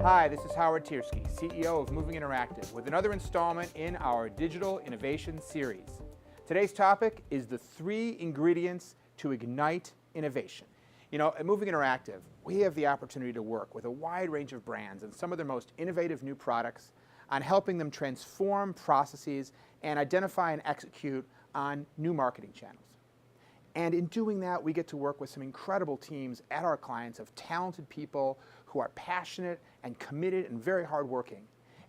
Hi, this is Howard Tiersky, CEO of Moving Interactive, with another installment in our Digital Innovation Series. Today's topic is the 3 ingredients to ignite innovation. You know, at Moving Interactive, we have the opportunity to work with a wide range of brands and some of their most innovative new products on helping them transform processes and identify and execute on new marketing channels. And in doing that, we get to work with some incredible teams at our clients of talented people who are passionate and committed and very hardworking.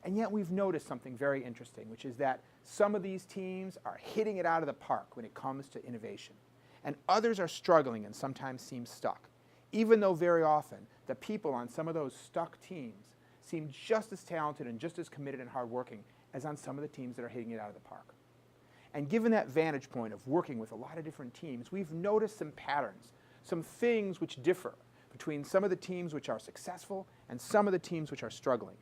And yet we've noticed something very interesting, which is that some of these teams are hitting it out of the park when it comes to innovation. And others are struggling and sometimes seem stuck, even though very often the people on some of those stuck teams seem just as talented and just as committed and hardworking as on some of the teams that are hitting it out of the park. And given that vantage point of working with a lot of different teams, we've noticed some patterns, some things which differ between some of the teams which are successful and some of the teams which are struggling.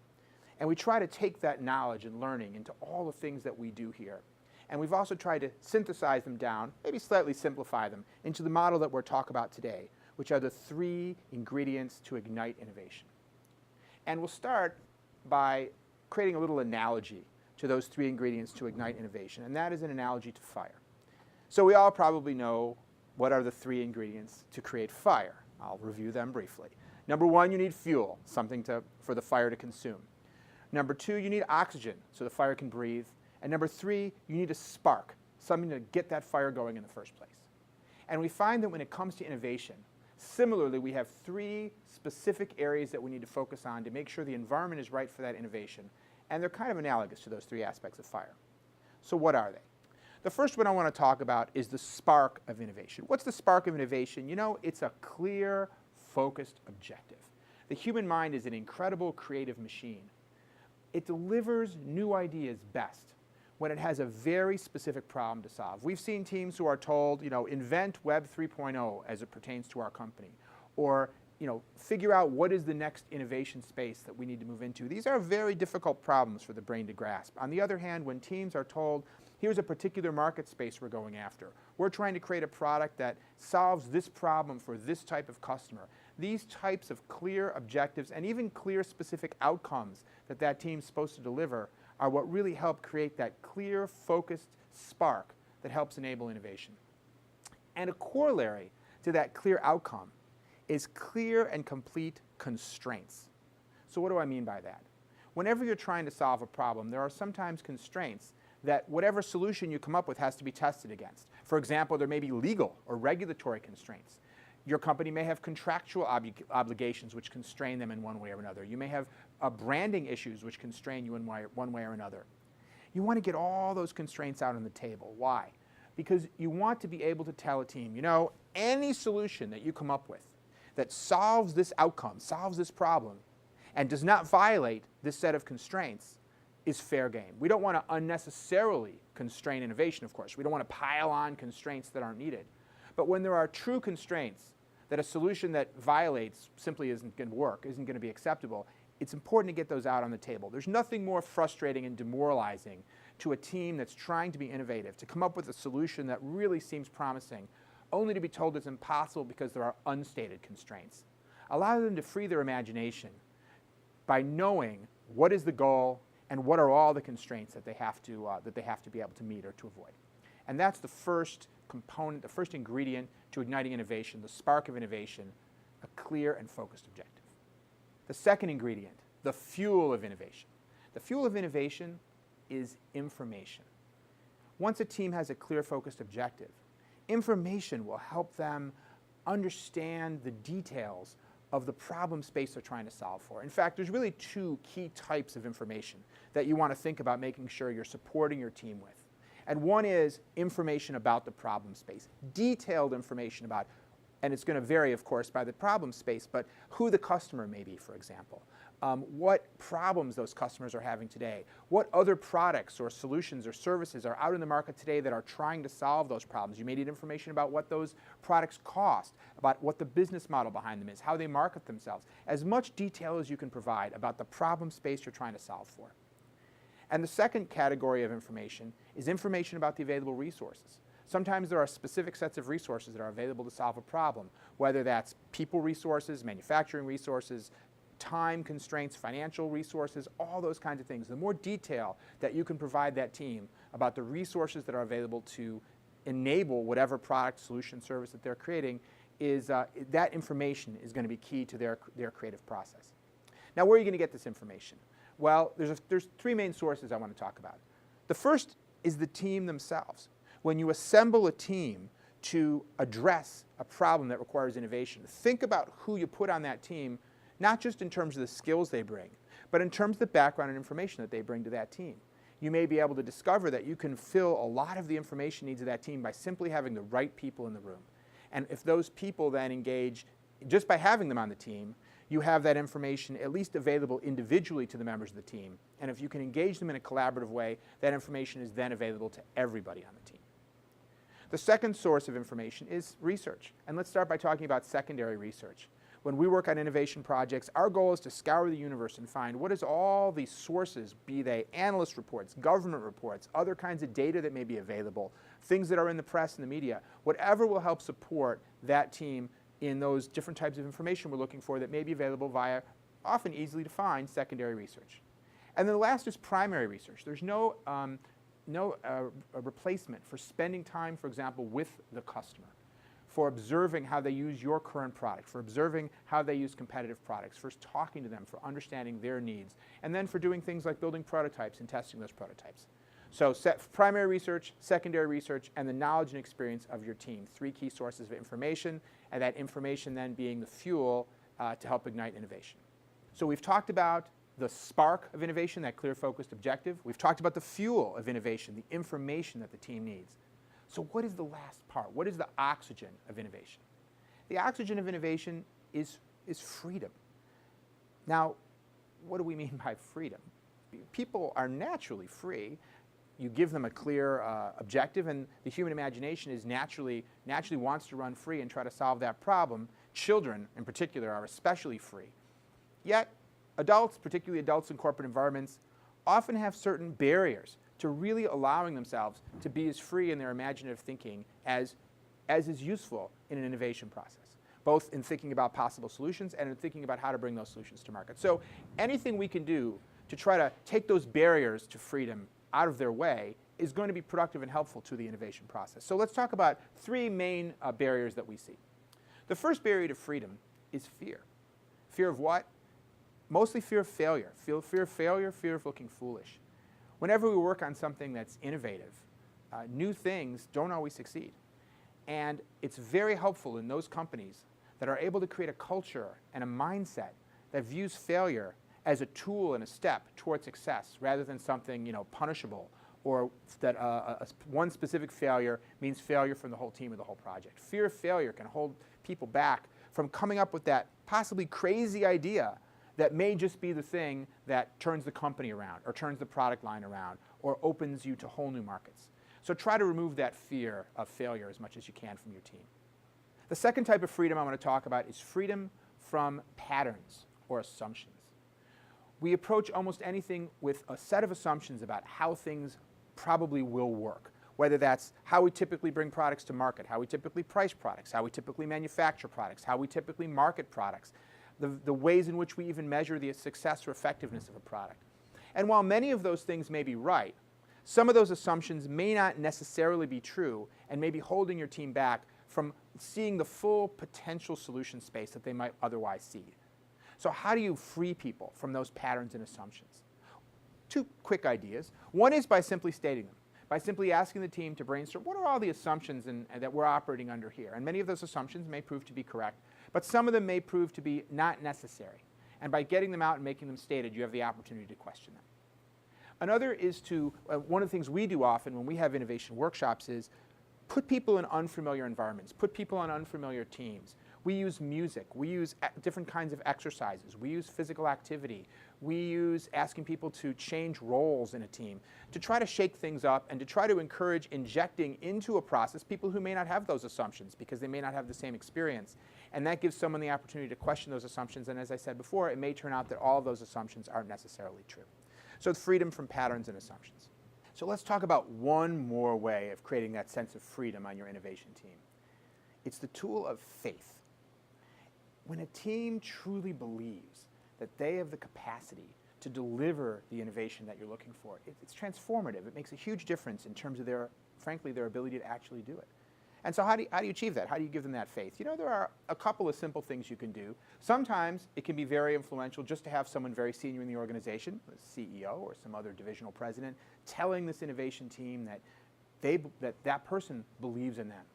And we try to take that knowledge and learning into all the things that we do here. And we've also tried to synthesize them down, maybe slightly simplify them, into the model that we're talking about today, which are the 3 ingredients to ignite innovation. And we'll start by creating a little analogy to those 3 ingredients to ignite innovation, and that is an analogy to fire. So we all probably know what are the 3 ingredients to create fire. I'll review them briefly. Number 1, you need fuel, something for the fire to consume. Number 2, you need oxygen so the fire can breathe. And number 3, you need a spark, something to get that fire going in the first place. And we find that when it comes to innovation, similarly, we have 3 specific areas that we need to focus on to make sure the environment is right for that innovation. And they're kind of analogous to those 3 aspects of fire. So what are they? The first one I want to talk about is the spark of innovation. What's the spark of innovation? You know, it's a clear, focused objective. The human mind is an incredible creative machine. It delivers new ideas best when it has a very specific problem to solve. We've seen teams who are told, you know, invent Web 3.0 as it pertains to our company, or figure out what is the next innovation space that we need to move into. These are very difficult problems for the brain to grasp. On the other hand, when teams are told, here's a particular market space we're going after, we're trying to create a product that solves this problem for this type of customer, these types of clear objectives and even clear specific outcomes that that team's supposed to deliver are what really help create that clear, focused spark that helps enable innovation. And a corollary to that clear outcome is clear and complete constraints. So what do I mean by that? Whenever you're trying to solve a problem, there are sometimes constraints that whatever solution you come up with has to be tested against. For example, there may be legal or regulatory constraints. Your company may have contractual obligations which constrain them in one way or another. You may have branding issues which constrain you in one way or another. You want to get all those constraints out on the table. Why? Because you want to be able to tell a team, you know, any solution that you come up with that solves this outcome, solves this problem, and does not violate this set of constraints is fair game. We don't want to unnecessarily constrain innovation, of course. We don't want to pile on constraints that aren't needed. But when there are true constraints that a solution that violates simply isn't going to work, isn't going to be acceptable, it's important to get those out on the table. There's nothing more frustrating and demoralizing to a team that's trying to be innovative, to come up with a solution that really seems promising, only to be told it's impossible because there are unstated constraints. Allow them to free their imagination by knowing what is the goal and what are all the constraints that they have to be able to meet or to avoid. And that's the first component, the first ingredient to igniting innovation, the spark of innovation, a clear and focused objective. The second ingredient, the fuel of innovation. The fuel of innovation is information. Once a team has a clear, focused objective, information will help them understand the details of the problem space they're trying to solve for. In fact, there's really 2 key types of information that you want to think about making sure you're supporting your team with. And one is information about the problem space, detailed information about, and it's going to vary, of course, by the problem space, but who the customer may be, for example. What problems those customers are having today, what other products or solutions or services are out in the market today that are trying to solve those problems. You may need information about what those products cost, about what the business model behind them is, how they market themselves. As much detail as you can provide about the problem space you're trying to solve for. And the second category of information is information about the available resources. Sometimes there are specific sets of resources that are available to solve a problem, whether that's people resources, manufacturing resources, time constraints, financial resources, all those kinds of things. The more detail that you can provide that team about the resources that are available to enable whatever product, solution, service that they're creating, is that information is going to be key to their creative process. Now, where are you going to get this information? Well, there's three main sources I want to talk about. The first is the team themselves. When you assemble a team to address a problem that requires innovation, think about who you put on that team, not just in terms of the skills they bring, but in terms of the background and information that they bring to that team. You may be able to discover that you can fill a lot of the information needs of that team by simply having the right people in the room. And if those people then engage, just by having them on the team, you have that information at least available individually to the members of the team. And if you can engage them in a collaborative way, that information is then available to everybody on the team. The second source of information is research. And let's start by talking about secondary research. When we work on innovation projects, our goal is to scour the universe and find what is all these sources, be they analyst reports, government reports, other kinds of data that may be available, things that are in the press and the media, whatever will help support that team in those different types of information we're looking for that may be available via often easily to find secondary research. And then the last is primary research. There's no replacement for spending time, for example, with the customer, for observing how they use your current product, for observing how they use competitive products, for talking to them, for understanding their needs, and then for doing things like building prototypes and testing those prototypes. So primary research, secondary research, and the knowledge and experience of your team. Three key sources of information, and that information then being the fuel to help ignite innovation. So we've talked about the spark of innovation, that clear, focused objective. We've talked about the fuel of innovation, the information that the team needs. So what is the last part? What is the oxygen of innovation? The oxygen of innovation is freedom. Now, what do we mean by freedom? People are naturally free. You give them a clear objective, and the human imagination is naturally wants to run free and try to solve that problem. Children, in particular, are especially free. Yet, adults, particularly adults in corporate environments, often have certain barriers to really allowing themselves to be as free in their imaginative thinking as is useful in an innovation process, both in thinking about possible solutions and in thinking about how to bring those solutions to market. So anything we can do to try to take those barriers to freedom out of their way is going to be productive and helpful to the innovation process. So let's talk about three main barriers that we see. The first barrier to freedom is fear. Fear of what? Mostly fear of failure. Fear of failure, fear of looking foolish. Whenever we work on something that's innovative, new things don't always succeed. And it's very helpful in those companies that are able to create a culture and a mindset that views failure as a tool and a step toward success rather than something punishable, or that one specific failure means failure from the whole team or the whole project. Fear of failure can hold people back from coming up with that possibly crazy idea that may just be the thing that turns the company around or turns the product line around or opens you to whole new markets. So try to remove that fear of failure as much as you can from your team. The second type of freedom I want to talk about is freedom from patterns or assumptions. We approach almost anything with a set of assumptions about how things probably will work, whether that's how we typically bring products to market, how we typically price products, how we typically manufacture products, how we typically market products, the ways in which we even measure the success or effectiveness of a product. And while many of those things may be right, some of those assumptions may not necessarily be true and may be holding your team back from seeing the full potential solution space that they might otherwise see. So how do you free people from those patterns and assumptions? Two quick ideas. One is by simply stating them, by simply asking the team to brainstorm, what are all the assumptions that we're operating under here? And many of those assumptions may prove to be correct, but some of them may prove to be not necessary. And by getting them out and making them stated, you have the opportunity to question them. Another is to, one of the things we do often when we have innovation workshops is put people in unfamiliar environments, put people on unfamiliar teams. We use music, we use different kinds of exercises, we use physical activity, we use asking people to change roles in a team to try to shake things up and to try to encourage injecting into a process people who may not have those assumptions because they may not have the same experience. And that gives someone the opportunity to question those assumptions, and as I said before, it may turn out that all of those assumptions aren't necessarily true. So it's freedom from patterns and assumptions. So let's talk about one more way of creating that sense of freedom on your innovation team. It's the tool of faith. When a team truly believes that they have the capacity to deliver the innovation that you're looking for. It's transformative. It makes a huge difference in terms of frankly, their ability to actually do it. And so how do you achieve that? How do you give them that faith? You know, there are a couple of simple things you can do. Sometimes it can be very influential just to have someone very senior in the organization, the CEO or some other divisional president, telling this innovation team that that person believes in them,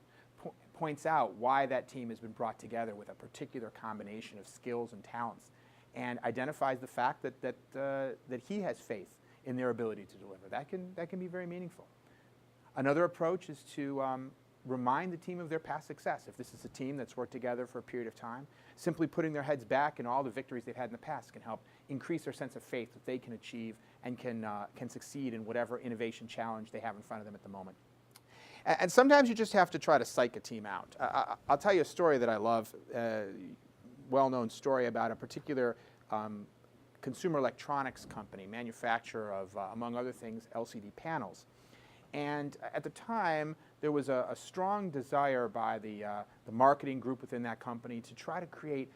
points out why that team has been brought together with a particular combination of skills and talents, and identifies the fact that he has faith in their ability to deliver. That can be very meaningful. Another approach is to remind the team of their past success. If this is a team that's worked together for a period of time, simply putting their heads back in all the victories they've had in the past can help increase their sense of faith that they can achieve and can succeed in whatever innovation challenge they have in front of them at the moment. And sometimes you just have to try to psych a team out. I'll tell you a story that I love, a well-known story about a particular consumer electronics company, manufacturer of, among other things, LCD panels. And at the time, there was a strong desire by the marketing group within that company to try to create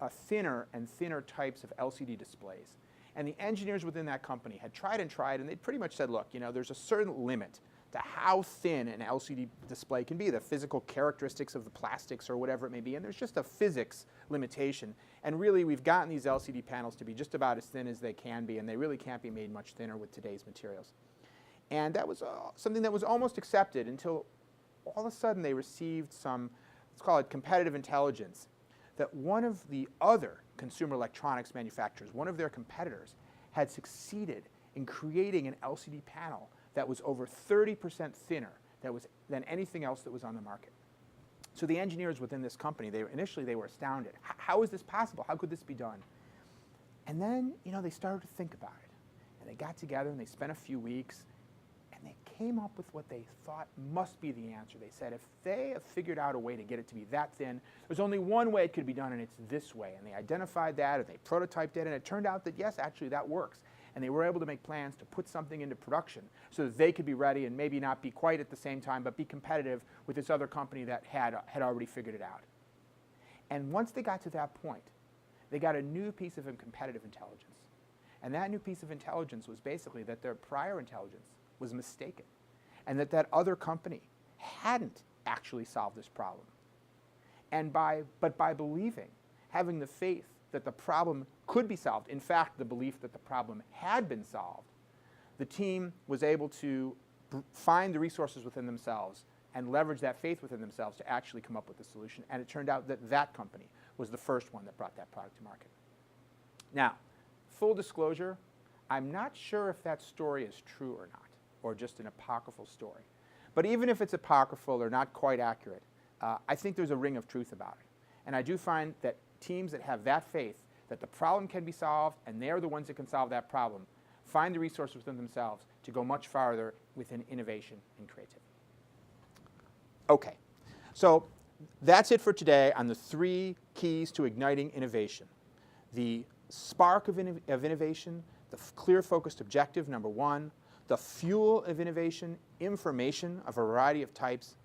thinner and thinner types of LCD displays. And the engineers within that company had tried, and they'd pretty much said, look, you know, there's a certain limit to how thin an LCD display can be, the physical characteristics of the plastics or whatever it may be, and there's just a physics limitation. And really, we've gotten these LCD panels to be just about as thin as they can be, and they really can't be made much thinner with today's materials. And that was something that was almost accepted until all of a sudden they received some, let's call it competitive intelligence, that one of the other consumer electronics manufacturers, one of their competitors, had succeeded in creating an LCD panel that was over 30% thinner than anything else that was on the market. So the engineers within this company, initially they were astounded. How is this possible? How could this be done? And then, you know, they started to think about it. And they got together and they spent a few weeks and they came up with what they thought must be the answer. They said, if they have figured out a way to get it to be that thin, there's only one way it could be done, and it's this way. And they identified that, or they prototyped it, and it turned out that, yes, actually that works. And they were able to make plans to put something into production so that they could be ready and maybe not be quite at the same time, but be competitive with this other company that had already figured it out. And once they got to that point, they got a new piece of competitive intelligence. And that new piece of intelligence was basically that their prior intelligence was mistaken, and that other company hadn't actually solved this problem. But by believing, having the faith that the problem could be solved, in fact, the belief that the problem had been solved, the team was able to find the resources within themselves and leverage that faith within themselves to actually come up with the solution. And it turned out that that company was the first one that brought that product to market. Now, full disclosure, I'm not sure if that story is true or not, or just an apocryphal story. But even if it's apocryphal or not quite accurate, I think there's a ring of truth about it. And I do find that teams that have that faith that the problem can be solved and they're the ones that can solve that problem find the resources within themselves to go much farther within innovation and creativity. Okay, so that's it for today on the 3 keys to igniting innovation. The spark of innovation, the clear focused objective, number 1, the fuel of innovation, information, a variety of types,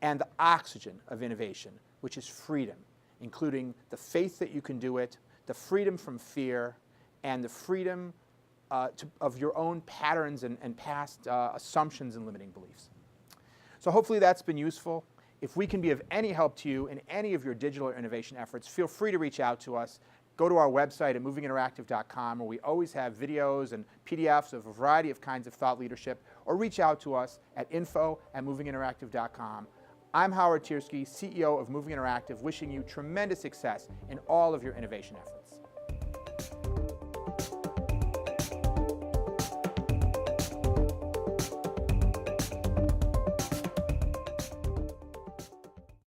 and the oxygen of innovation, which is freedom, including the faith that you can do it, the freedom from fear, and the freedom of your own patterns and past assumptions and limiting beliefs. So hopefully that's been useful. If we can be of any help to you in any of your digital or innovation efforts, feel free to reach out to us. Go to our website at movinginteractive.com, where we always have videos and PDFs of a variety of kinds of thought leadership, or reach out to us at info@movinginteractive.com. I'm Howard Tiersky, CEO of Moving Interactive, wishing you tremendous success in all of your innovation efforts.